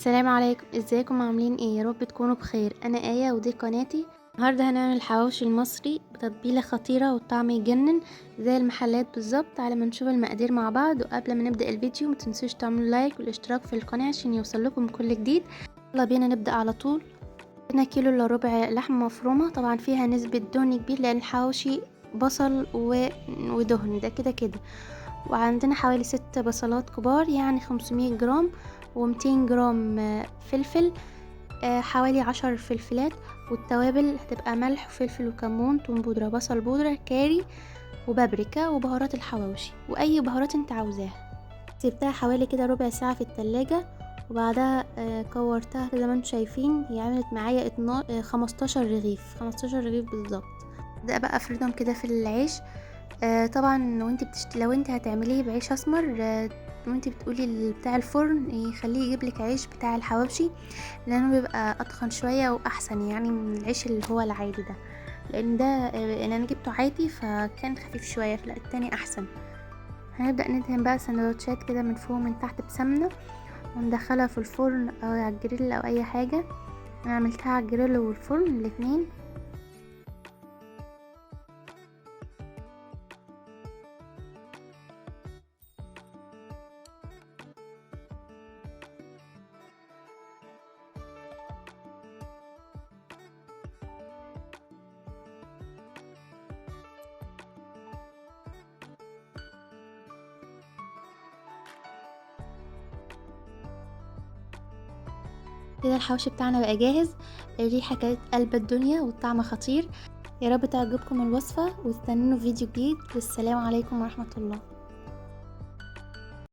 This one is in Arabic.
السلام عليكم، ازيكم عاملين ايه؟ يا رب تكونوا بخير. انا آية ودي قناتي. النهارده هنعمل الحواوشي المصري بتتبيله خطيره والطعم يجنن زي المحلات بالظبط. تعالى ما نشوف المقادير مع بعض، وقبل ما نبدا الفيديو ما تنسوش تعملوا لايك والاشتراك في القناه عشان يوصلكم كل جديد. يلا بينا نبدا على طول. هنا كيلو الا ربع لحمه مفرومه، طبعا فيها نسبه دهن كبير لان الحواوشي بصل ودهن ده كده كده. وعندنا حوالي 6 بصلات كبار يعني 500 جرام، و200 جرام فلفل، حوالي 10 فلفلات. والتوابل هتبقى ملح وفلفل وكمون، توم بودرة، بصل بودرة، كاري وبابريكا، وبهارات الحواوشي واي بهارات انت عاوزاها. سيبتها حوالي كده ربع ساعة في التلاجة، وبعدها كورتها زي ما انتم شايفين. هي عملت معايا 15 رغيف، 15 رغيف بالظبط. ده بقى افردهم كده في العيش. طبعا لو انت هتعمليه بعيش اسمر، وانت بتقولي بتاع الفرن يخليه يجيبلك عيش بتاع الحواوشي، لانه بيبقى اتخن شويه واحسن يعني من العيش اللي هو العادي ده. لان ده انا جبته عادي فكان خفيف شويه، لا التاني احسن. هنبدا ندهن بقى سندوتشات كده من فوق ومن تحت بسمنه، وندخلها في الفرن او على الجريل او اي حاجه. انا عملتها على الجريل والفرن الاتنين. كده الحوش بتاعنا بقى جاهز. الريحة كانت قلب الدنيا والطعم خطير. يا رب تعجبكم الوصفة، واستنوني فيديو جديد، والسلام عليكم ورحمة الله.